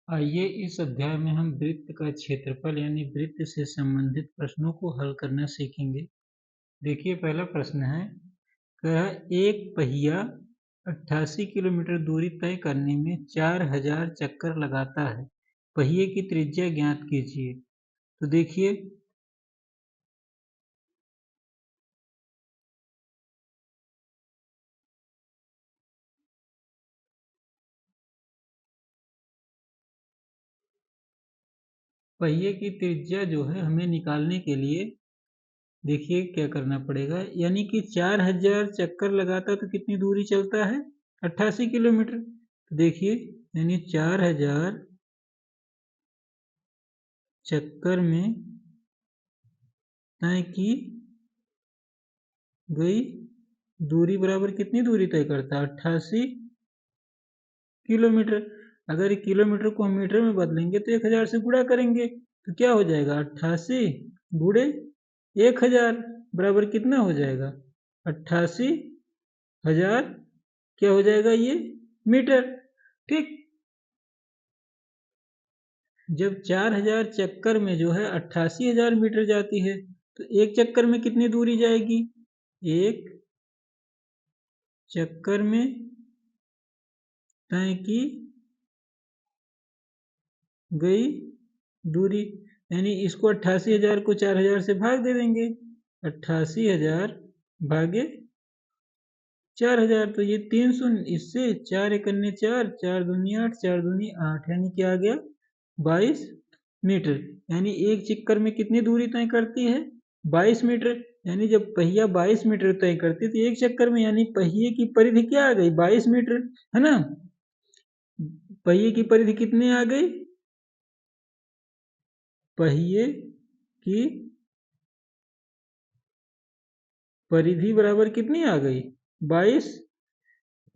आइए इस अध्याय में हम वृत्त का क्षेत्रफल यानी वृत्त से संबंधित प्रश्नों को हल करना सीखेंगे। देखिए पहला प्रश्न है, एक पहिया 88 किलोमीटर दूरी तय करने में 4000 चक्कर लगाता है। पहिए की त्रिज्या ज्ञात कीजिए। तो देखिए पहिए की त्रिज्या जो है हमें निकालने के लिए देखिए क्या करना पड़ेगा, यानी कि 4000 चक्कर लगाता तो कितनी दूरी चलता है 88 किलोमीटर। तो देखिए यानी 4000 चक्कर में तय की गई दूरी बराबर कितनी दूरी तय करता है 88 किलोमीटर। अगर किलोमीटर को हम मीटर में बदलेंगे तो 1000 से गुणा करेंगे तो क्या हो जाएगा 88 गुणे 1000 बराबर कितना हो जाएगा 88,000 क्या हो जाएगा ये मीटर। ठीक, जब 4000 चक्कर में जो है 88,000 मीटर जाती है तो एक चक्कर में कितनी दूरी जाएगी, एक चक्कर में तय की गई दूरी, यानी इसको 88,000 को 4000 से भाग दे देंगे, 88,000 भागे 4000 तो ये 3 शून्य, इससे 4 एकन्ने 4, 4 दूनी 8, 4 दूनी 8, यानी क्या आ गया 22 मीटर। यानी एक चक्कर में कितनी दूरी तय करती है 22 मीटर। यानी जब पहिया 22 मीटर तय करती है तो एक चक्कर में यानी पहिए की परिधि क्या आ गई 22 मीटर, है ना। पहिए की परिधि कितनी आ गई, पहिए की परिधि बराबर कितनी आ गई 22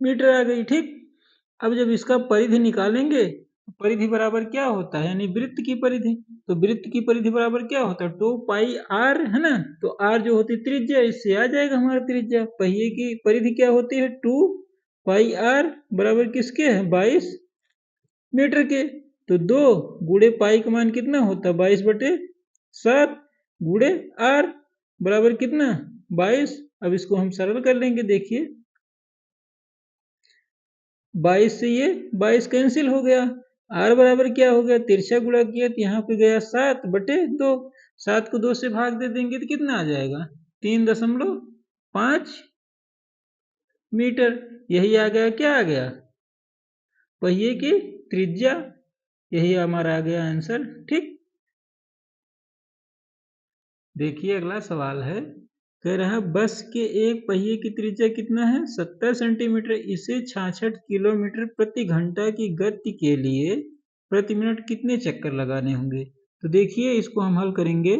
मीटर आ गई। ठीक, अब जब इसका परिधि निकालेंगे तो परिधि बराबर क्या होता है, यानी वृत्त की परिधि। तो वृत्त की परिधि बराबर क्या होता है 2 पाई आर, है ना। तो आर जो होती है त्रिज्या, इससे आ जाएगा हमारा त्रिज्या। पहिए की परिधि क्या होती है 2 पाई आर बराबर किसके है 22 मीटर के। तो 2 गुणे पाई का मान कितना होता है 22/7 गुणे आर बराबर कितना 22। अब इसको हम सरल कर लेंगे, देखिए 22 से ये 22 कैंसिल हो गया, आर बराबर क्या हो गया तिरछा गुणा किया तो यहाँ पे गया 7/2, 7 को 2 से भाग दे देंगे तो कितना आ जाएगा 3.5 मीटर। यही आ गया, क्या आ गया पहिए की त्रिज्या, यही हमारा आ गया आंसर। ठीक, देखिए अगला सवाल है, कह रहा है बस के एक पहिए की त्रिज्या कितना है 70 सेंटीमीटर, इसे 66 किलोमीटर प्रति घंटा की गति के लिए प्रति मिनट कितने चक्कर लगाने होंगे। तो देखिए इसको हम हल करेंगे।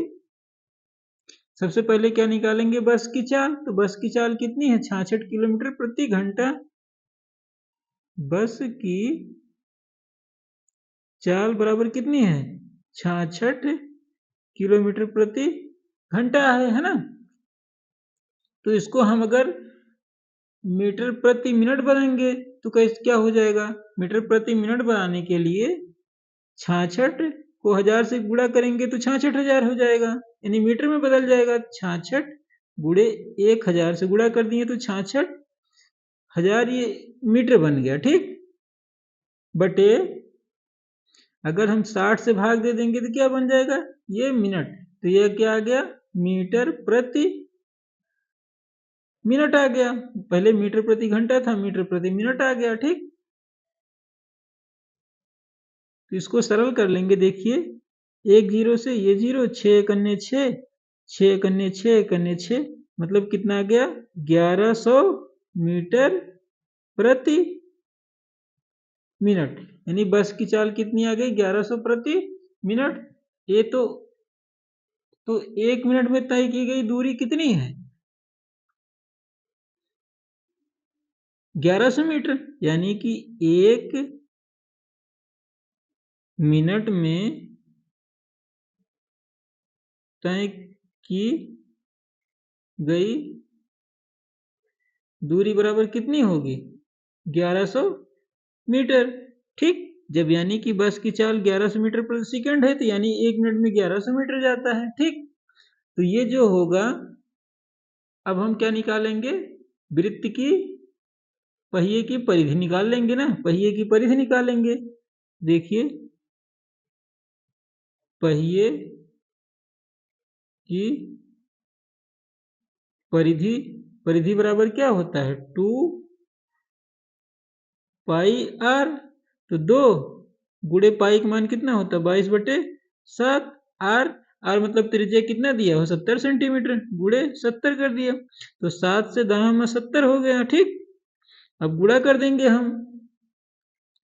सबसे पहले क्या निकालेंगे बस की चाल, तो बस की चाल कितनी है 66 किलोमीटर प्रति घंटा। बस की चाल बराबर कितनी है 66 किलोमीटर प्रति घंटा है ना। तो इसको हम अगर मीटर प्रति मिनट बनाएंगे तो कैसे क्या हो जाएगा, मीटर प्रति मिनट बनाने के लिए 66 को 1000 से गुणा करेंगे तो 66,000 हो जाएगा, यानी मीटर में बदल जाएगा। 66 गुणे 1000 से गुणा कर दिए तो 66,000 ये मीटर बन गया। ठीक, बटे अगर हम 60 से भाग दे देंगे तो क्या बन जाएगा ये मिनट, तो ये क्या आ गया मीटर प्रति मिनट आ गया। पहले मीटर प्रति घंटा था, मीटर प्रति मिनट आ गया। ठीक, तो इसको सरल कर लेंगे, देखिए एक जीरो से ये जीरो, 6 कन्ने 6, 6 कन्ने 6 कन्ने 6, मतलब कितना आ गया 1100 मीटर प्रति मिनट। यानी बस की चाल कितनी आ गई 1100 प्रति मिनट। ये तो एक मिनट में तय की गई दूरी कितनी है 1100 मीटर, यानी कि एक मिनट में तय की गई दूरी बराबर कितनी होगी 1100 मीटर। ठीक, जब यानी कि बस की चाल 1100 मीटर प्रति सेकंड है तो यानी 1 मिनट में 1100 मीटर जाता है। ठीक, तो ये जो होगा, अब हम क्या निकालेंगे, वृत्त की पहिए की परिधि निकाल लेंगे ना, पहिए की परिधि निकालेंगे। देखिए, पहिए की परिधि, परिधि बराबर क्या होता है, 2 पाई आर। तो 2 गुणे पाई का मान कितना होता है, 22/7। आर, आर मतलब त्रिज्या कितना दिया हो, 70 सेंटीमीटर, गुणे 70 कर दिया, तो 7 से दाएं में 70 हो गया। ठीक, अब गुणा कर देंगे हम,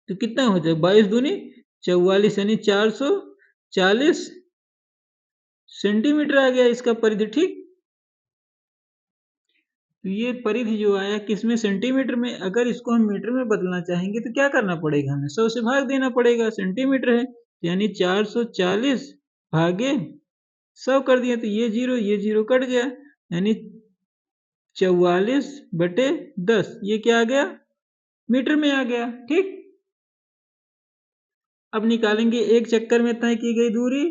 तो कितना हो जाए, 22 दूनी 44, यानी 440 सेंटीमीटर आ गया इसका परिधि। ठीक, तो ये परिधि जो आया किसमें, सेंटीमीटर में। अगर इसको हम मीटर में बदलना चाहेंगे तो क्या करना पड़ेगा, हमें 100 से भाग देना पड़ेगा, सेंटीमीटर है, यानी 440 भागे 100 कर दिया, तो ये जीरो कट गया, यानी 44/10, ये क्या आ गया, मीटर में आ गया। ठीक, अब निकालेंगे एक चक्कर में तय की गई दूरी,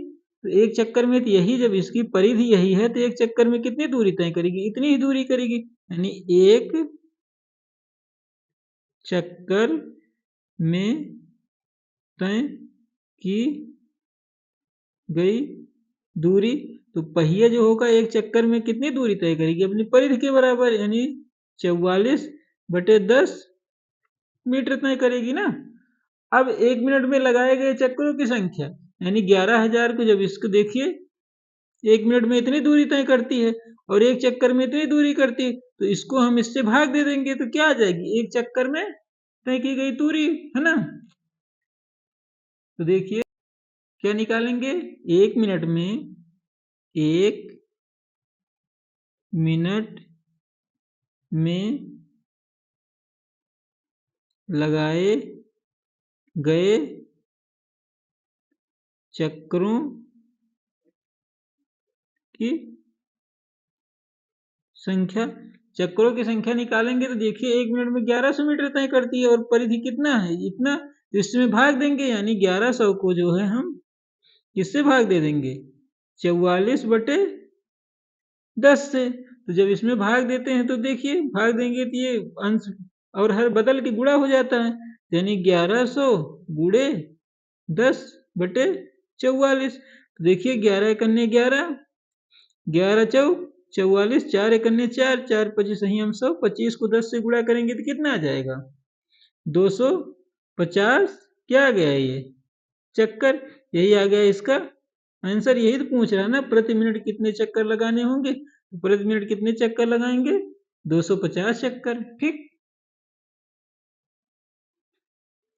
तो एक चक्कर में तो यही, जब इसकी परिधि यही है तो एक चक्कर में कितनी दूरी तय करेगी, इतनी ही दूरी करेगी, यानी एक चक्कर में तय की गई दूरी। तो पहिया जो होगा एक चक्कर में कितनी दूरी तय करेगी, अपनी परिधि के बराबर, यानी 44/10 मीटर तय करेगी ना। अब 1 मिनट में लगाए गए चक्करों की संख्या, यानी 11,000 को जब इसको देखिए 1 मिनट में इतनी दूरी तय करती है और एक चक्कर में इतनी दूरी करती है, तो इसको हम इससे भाग दे देंगे तो क्या आ जाएगी, एक चक्कर में तय की गई दूरी, है ना। तो देखिए क्या निकालेंगे, 1 मिनट में, 1 मिनट में लगाए गए चक्रों की संख्या, चक्रों की संख्या निकालेंगे तो देखिए 1 मिनट में 1100 मीटर तय करती है और परिधि कितना है, इतना, तो इसमें भाग देंगे, यानी 1100 को जो है हम किससे भाग दे देंगे, 44/10 से। तो जब इसमें भाग देते हैं तो देखिए भाग देंगे तो ये अंश और हर बदल के गुणा हो जाता है, यानी 1100 गुणे 10/44। तो देखिए 11 कन्ने 11, 11 चौक 44, 4 कन्ने 4, 4 25 सही हम 100, 25 को 10 से गुणा करेंगे तो कितना आ जाएगा, 250। क्या आ गया ये चक्कर, यही आ गया इसका आंसर। यही तो पूछ रहा है ना, प्रति मिनट कितने चक्कर लगाने होंगे, तो प्रति मिनट कितने चक्कर लगाएंगे, 250 चक्कर। ठीक,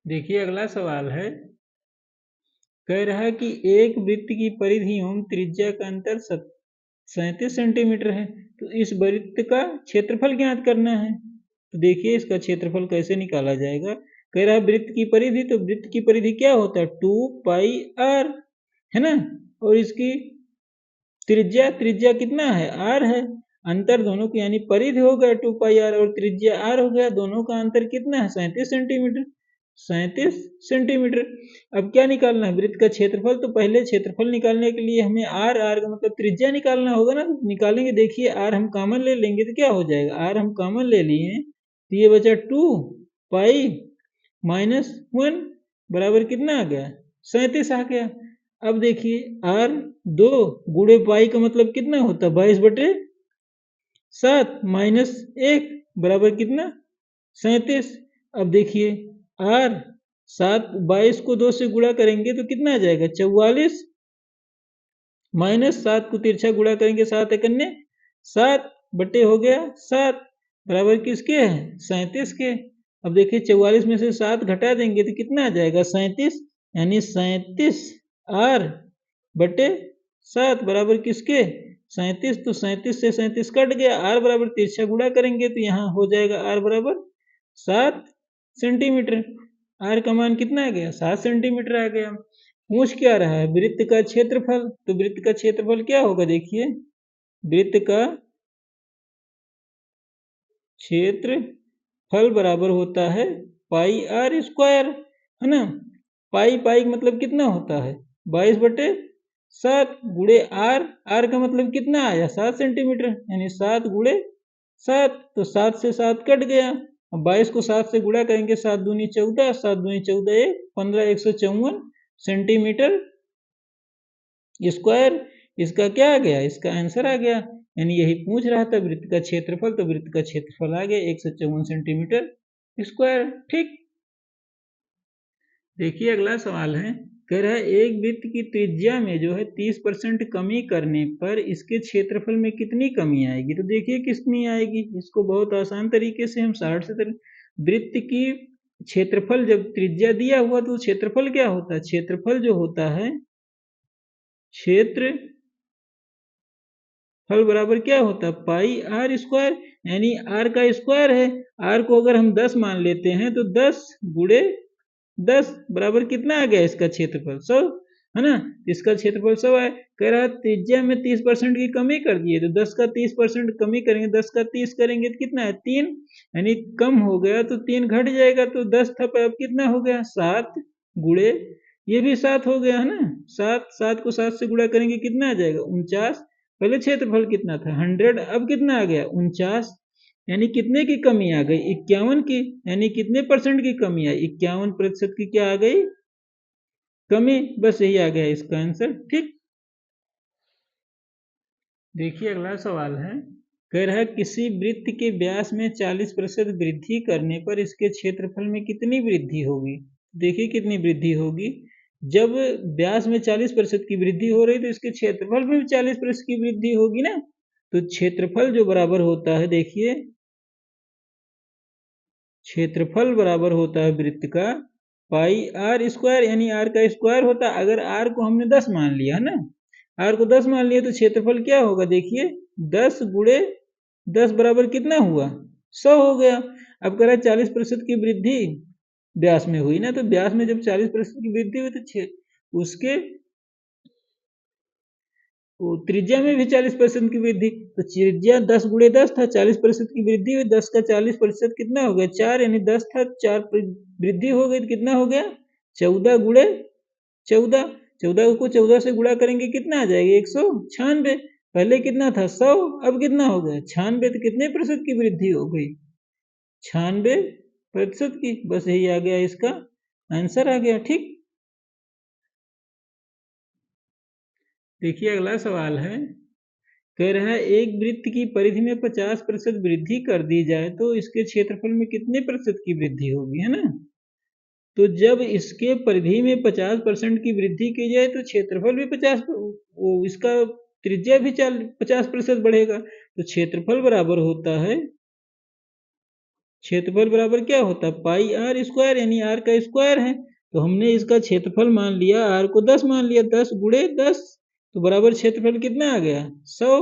देखिए अगला सवाल है, कह रहा है कि एक वृत्त की परिधि एवं त्रिज्या का अंतर 37 सेंटीमीटर है, तो इस वृत्त का क्षेत्रफल ज्ञात करना है। तो देखिए इसका क्षेत्रफल कैसे निकाला जाएगा, कह रहा है वृत्त की परिधि, तो वृत्त की परिधि क्या होता है, 2 पाई आर, है ना, और इसकी त्रिज्या, त्रिज्या कितना है, आर है, अंतर दोनों की, यानी परिधि हो गया 2 पाई आर और त्रिज्या आर हो गया, दोनों का अंतर कितना है, 37 सेंटीमीटर, 37 सेंटीमीटर। अब क्या निकालना है, वृत्त का क्षेत्रफल, तो पहले क्षेत्रफल निकालने के लिए हमें आर, आर का मतलब त्रिज्या निकालना होगा ना, तो निकालेंगे। देखिए आर हम कॉमन ले लेंगे तो क्या हो जाएगा, आर हम कॉमन ले लिए तो ये बचा 2 पाई -1 बराबर कितना आ गया, 37 आ गया। अब देखिए आर 2 गुणे पाई का मतलब कितना होता है, 22/7 -1 बराबर कितना, 37। अब देखिए आर 7, 22 को 2 से गुणा करेंगे तो कितना आ जाएगा, 44, -7 को तिरछा गुणा करेंगे 7 एकन्ने 7 बटे हो गया 7 बराबर किसके है, 37 के। अब देखिए 44 में से 7 घटा देंगे तो कितना आ जाएगा, 37, यानी 37 आर बटे 7 बराबर किसके, 37। तो 37 से 37 कट गया, आर बराबर तिरछा गुणा करेंगे तो यहाँ हो जाएगा आर बराबर 7 सेंटीमीटर। आर का मान कितना आ गया, 7 सेंटीमीटर आ गया। पूछ क्या रहा है, वृत्त का क्षेत्रफल, तो वृत्त का क्षेत्रफल क्या होगा, देखिए वृत्त का क्षेत्रफल बराबर होता है पाई आर स्क्वायर, है ना। पाई पाई का मतलब कितना होता है 22/7 गुणे आर, आर का मतलब कितना आया 7 सेंटीमीटर, यानी 7 गुणे 7, तो 7 से 7 कट गया। अब 22 को 7 से गुणा करेंगे, 7 दूनी 14, 7 दूनी 14 15, 154 सेंटीमीटर स्क्वायर। इसका क्या आ गया, इसका आंसर आ गया। यानी यही पूछ रहा था वृत्त का क्षेत्रफल, तो वृत्त का क्षेत्रफल आ गया 154 सेंटीमीटर स्क्वायर। ठीक, देखिए अगला सवाल है, कह रहा है एक वृत्त की त्रिज्या में जो है 30% कमी करने पर इसके क्षेत्रफल में कितनी कमी आएगी। तो देखिए कितनी आएगी, इसको बहुत आसान तरीके से हम 60 से वृत्त की क्षेत्रफल, जब त्रिज्या दिया हुआ तो क्षेत्रफल क्या होता है, क्षेत्रफल जो होता है क्षेत्र फल बराबर क्या होता है पाई आर स्क्वायर, यानी आर का स्क्वायर है। आर को अगर हम 10 मान लेते हैं तो 10 गुणे 10 बराबर कितना आ गया इसका क्षेत्रफल 100, है ना। इसका क्षेत्रफल 100 है। कह रहा है त्रिज्या में 30% की कमी कर दिए, तो 10 का 30% कमी करेंगे, 10 का 30 करेंगे तो कितना है 3, यानी कम हो गया तो 3 घट जाएगा, तो 10 था अब कितना हो गया 7 गुणे ये भी 7 हो गया, है ना। 7 7 को 7 से गुणा करेंगे कितना आ जाएगा 49। पहले क्षेत्रफल कितना था 100, अब कितना आ गया 49, यानी कितने की कमी आ गई 51 की, यानी कितने परसेंट की कमी आई 51% की क्या आ गई कमी। बस यही आ गया इसका आंसर। ठीक, देखिए अगला सवाल है, कह रहा है किसी वृत्त के व्यास में 40% वृद्धि करने पर इसके क्षेत्रफल में कितनी वृद्धि होगी। देखिए कितनी वृद्धि होगी, जब व्यास में 40% की वृद्धि हो रही तो इसके क्षेत्रफल में भी 40% की वृद्धि होगी ना। तो क्षेत्रफल जो बराबर होता है, देखिए क्षेत्रफल बराबर होता है वृत्त का पाई आर स्क्वायर, यानी आर का स्क्वायर होता है। अगर आर को हमने 10 मान लिया है ना, आर को 10 मान लिया तो क्षेत्रफल क्या होगा, देखिए 10 गुणे 10 बराबर कितना हुआ 100 हो गया। अब कह रहा है 40% की वृद्धि व्यास में हुई ना, तो व्यास में जब 40% की वृद्धि हुई तो उसके तो त्रिज्या में भी 40% की वृद्धि, तो त्रिज्या 10 गुणे 10 था, 40% की वृद्धि हुई, 10 का 40% कितना हो गया 4, यानी 10 था 4 वृद्धि हो गई तो कितना हो गया 14 गुणे 14, 14 को 14 से गुणा करेंगे कितना आ जाएगा 196। पहले कितना था 100, अब कितना हो गया 96, तो कितने प्रतिशत की वृद्धि हो गई 96% की। बस यही आ गया इसका आंसर आ गया। ठीक, देखिए अगला सवाल है, कह रहा है एक वृत्त की परिधि में 50% वृद्धि कर दी जाए तो इसके क्षेत्रफल में कितने प्रतिशत की वृद्धि होगी, है ना। तो जब इसके परिधि में 50% की वृद्धि की जाए तो क्षेत्रफल भी 50, वो इसका त्रिज्या भी 50% बढ़ेगा। तो क्षेत्रफल बराबर होता है, क्षेत्रफल बराबर क्या होता है पाई आर स्क्वायर, यानी आर का स्क्वायर है। तो हमने इसका क्षेत्रफल मान लिया, आर को 10 मान लिया, 10 गुणे 10, तो बराबर क्षेत्रफल कितना आ गया 100।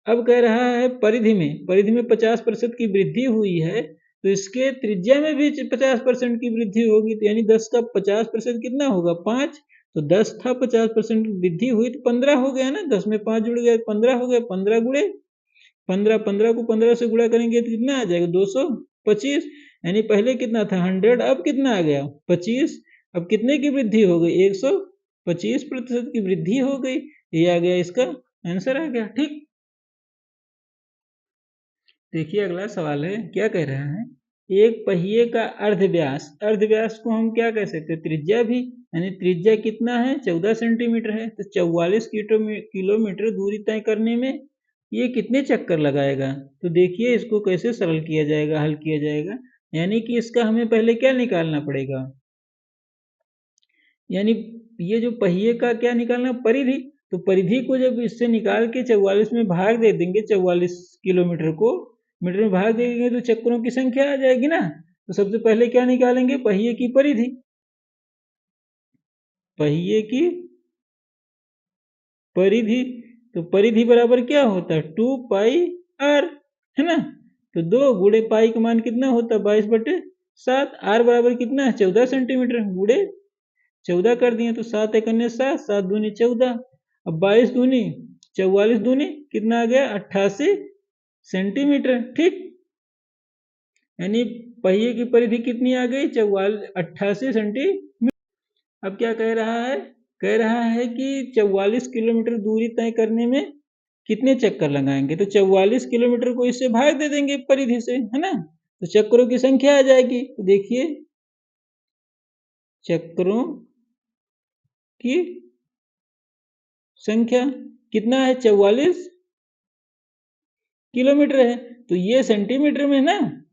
अब कह रहा है परिधि में 50% की वृद्धि हुई है, तो इसके त्रिज्या में भी 50% की वृद्धि होगी, तो यानी 10 का 50% कितना होगा 5, तो 10 था 50% वृद्धि हुई तो 15 हो गया ना, 10 में 5 जुड़ गया 15 हो गया, 15 गुणे 15, 15 को 15 से गुणा करेंगे तो कितना आ जाएगा 225, यानी पहले कितना था 100, अब कितना आ गया 25। अब कितने की वृद्धि हो गई 125% की वृद्धि हो गई, ये आ गया इसका आंसर आ गया। ठीक, देखिए अगला सवाल है, क्या कह रहा है, एक पहिए का अर्धव्यास, अर्धव्यास को हम क्या कह सकते हैं त्रिज्या भी, यानी त्रिज्या कितना है 14 सेंटीमीटर है, तो 44 किलोमीटर दूरी तय करने में ये कितने चक्कर लगाएगा। तो देखिए इसको कैसे सरल किया जाएगा, हल किया जाएगा, यानी कि इसका हमें पहले क्या निकालना पड़ेगा, यानी ये जो पहिए का क्या निकालना परिधि, तो परिधि को जब इससे निकाल के 44 में भाग दे देंगे, 44 किलोमीटर को मीटर में भाग देंगे तो चक्करों की संख्या आ जाएगी ना। तो सबसे पहले क्या निकालेंगे पहिए की परिधि, पहिए की परिधि, तो परिधि बराबर क्या होता है 2 पाई आर, है ना। तो 2 गुणे पाई का मान कितना होता है 22/7, आर बराबर कितना है 14 सेंटीमीटर, गुणे 14 कर दिए तो 7 एक अन्य 7, 7 दूनी 14, अब 22 दूनी 44 दूनी कितना आ गया 88 सेंटीमीटर। ठीक, यानी पहिए की परिधि कितनी आ गई 88 सेंटीमीटर। अब क्या कह रहा है? कह रहा है कि 44 किलोमीटर दूरी तय करने में कितने चक्कर लगाएंगे। तो 44 किलोमीटर को इससे भाग दे देंगे परिधि से, है ना, तो चक्करों की संख्या आ जाएगी। तो देखिए चक्करों की संख्या कितना है, 44 किलोमीटर है। तो ये सेंटीमीटर में है ना,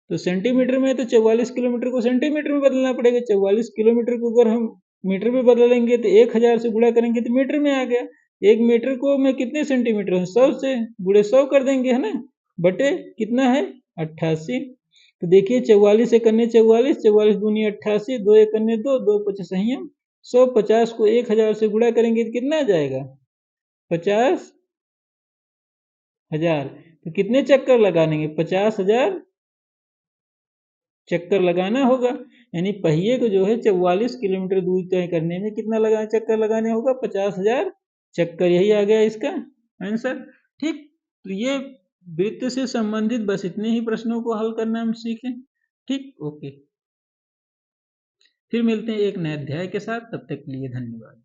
तो सेंटीमीटर में, तो 44 किलोमीटर को सेंटीमीटर में बदलना पड़ेगा। 44 किलोमीटर को अगर हम मीटर में बदलेंगे तो 1000 से गुणा करेंगे तो मीटर में आ गया। 1 मीटर को मैं कितने सेंटीमीटर है, 100 से गुणे 100 कर देंगे, है ना, बटे कितना है 88। तो देखिए 44 एक अन्य 44, 44 दूनी 88, 2 एक अन्य 2, 2 पचास संयम 150 को 1000 से गुणा करेंगे तो कितना आ जाएगा 50,000। तो कितने चक्कर लगाएंगे, 50,000 चक्कर लगाना होगा। यानी पहिए को जो है 44 किलोमीटर दूरी तय करने में कितना चक्कर लगाने होगा, 50,000 चक्कर। यही आ गया इसका आंसर। ठीक, तो ये वृत्त से संबंधित बस इतने ही प्रश्नों को हल करना हम सीखें। ठीक, ओके, फिर मिलते हैं एक नए अध्याय के साथ। तब तक के लिए धन्यवाद।